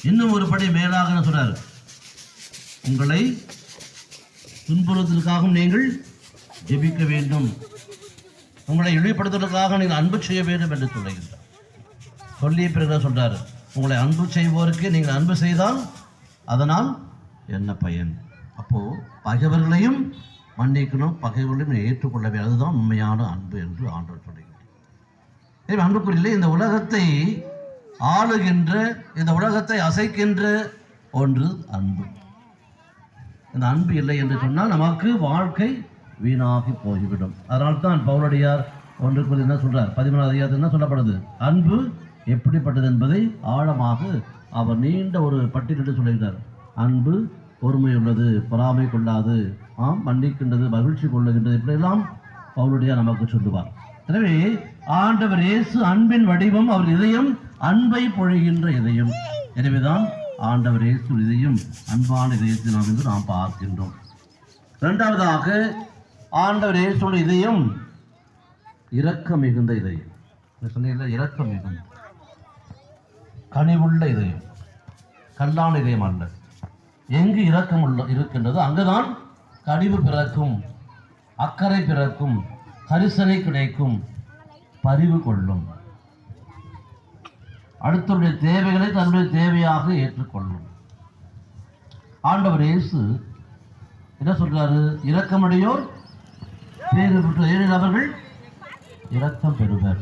இன்னும் ஒரு படி மேலாக சொல்றார், உங்களை துன்புறுவதற்காகவும் நீங்கள் ஜெபிக்க வேண்டும், உங்களை இழிவுபடுத்துவதற்காக நீங்கள் அன்பு செய்ய வேண்டும் என்று சொல்லுகின்றார். சொல்லிய பிறகு சொல்றாரு, உங்களை அன்பு செய்வோருக்கு நீங்கள் அன்பு செய்தால் அதனால் என்ன பயன்? அப்போ பகைவர்களையும் மன்னிக்கணும், பகைவர்களையும் ஏற்றுக்கொள்ள வேண்டும். அதுதான் உண்மையான அன்பு என்று ஆண்டவர் சொல்லுகிறார். அன்புக்குரிய இந்த உலகத்தை ஆளுகின்ற, இந்த உலகத்தை அசைக்கின்ற ஒன்று அன்பு. இந்த அன்பு இல்லை என்று சொன்னால் நமக்கு வாழ்க்கை வீணாகி போய்விடும். அதனால்தான் பவுலடியார் ஒன்றுக்கு என்ன சொல்றார், 11வது அதிகாரத்தில் என்ன சொல்லப்படுது, அன்பு எப்படிப்பட்டது என்பதை ஆழமாக அவர் நீண்ட ஒரு பட்டியலிட்டு சொல்லுகிறார். அன்பு பொறுமை உள்ளது, பொறாமை கொள்ளாது, மன்னிக்கின்றது, மகிழ்ச்சி கொள்ளுகின்றது, இப்படியெல்லாம் பவுலடியார் நமக்கு சொல்லுவார். எனவே ஆண்டவர் இயேசு அன்பின் வடிவம், அவர் இதயம் அன்பை பொழிகின்ற இதயம். எனவேதான் ஆண்டவர் இயேசு இதயம் அன்பான இதயத்தை நாம் என்று நாம் பார்க்கின்றோம். இரண்டாவதாக ஆண்டவர் இயேசுடைய இதயம் இரக்கம் மிகுந்த இதயம். சொன்னீங்க, இரக்கம் மிகுந்த, கனிவுள்ள இதயம், கல்லான இதயம் அல்ல. எங்கு இரக்கம் இருக்கின்றதோ அங்குதான் கனிவு பிறக்கும், அக்கறை பிறக்கும், கரிசனை கிடைக்கும், பரிவு கொள்ளும், அடுத்தவருடைய தேவைகளை தன்னுடைய தேவையாக ஏற்றுக்கொள்ளும். ஆண்டவர் இயேசு என்ன சொல்றாரு, இரக்கமுடையோர் பேறு பெற்ற, ஏனெனில் அவர்கள் இரக்கம் பெறுவர்.